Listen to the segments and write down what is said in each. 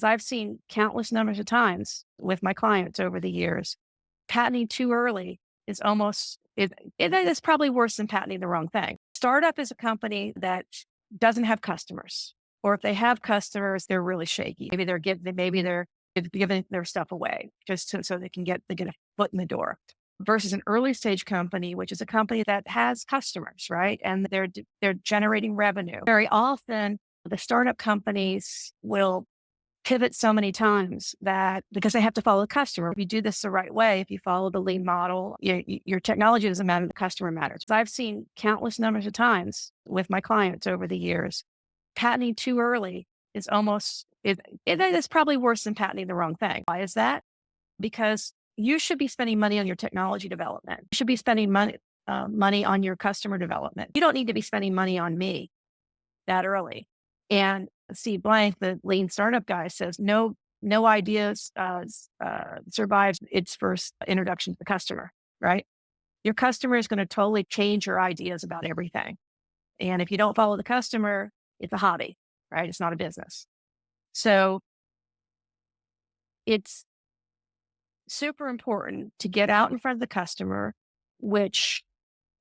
I've seen countless numbers of times with my clients over the years, patenting too early is almost it's probably worse than patenting the wrong thing. Startup is a company that doesn't have customers, or if they have customers, they're really shaky. Maybe they're giving their stuff away just so they get a foot in the door. Versus an early stage company, which is a company that has customers, right? And they're generating revenue. Very often, the startup companies will pivot so many times that because they have to follow the customer. If you do this the right way, if you follow the lean model, your technology doesn't matter, the customer matters. I've seen countless numbers of times with my clients over the years, patenting too early is it's probably worse than patenting the wrong thing. Why is that? Because you should be spending money on your technology development. You should be spending money on your customer development. You don't need to be spending money on me that early. And Steve Blank, the lean startup guy, says no ideas survives its first introduction to the customer. Right? Your customer is going to totally change your ideas about everything. And if you don't follow the customer, it's a hobby, right? It's not a business. So it's super important to get out in front of the customer, which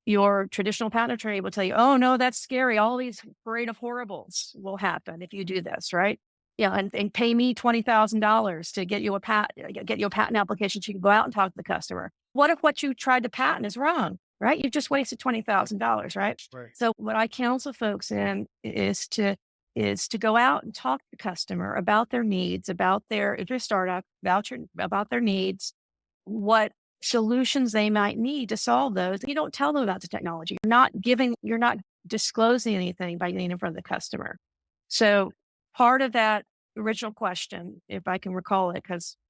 your traditional patent attorney will tell you, oh, no, that's scary. All these parade of horribles will happen if you do this, right? Yeah, and pay me $20,000 to get you a patent application so you can go out and talk to the customer. What if what you tried to patent is wrong, right? You've just wasted $20,000, right? Right. So what I counsel folks in is to go out and talk to the customer about their needs, if you're a startup, about their needs, what solutions they might need to solve those. You don't tell them about the technology. You're not disclosing anything by getting in front of the customer. So part of that original question, if I can recall it,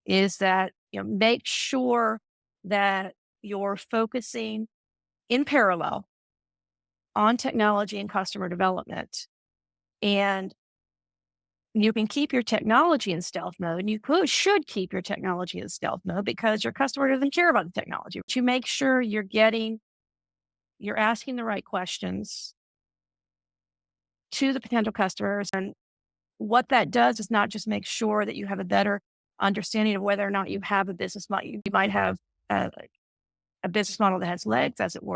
is that, make sure that you're focusing in parallel on technology and customer development. And you can keep your technology in stealth mode, and should keep your technology in stealth mode because your customer doesn't care about the technology. But you make sure you're asking the right questions to the potential customers. And what that does is not just make sure that you have a better understanding of whether or not you have a business model. You might have a business model that has legs, as it were.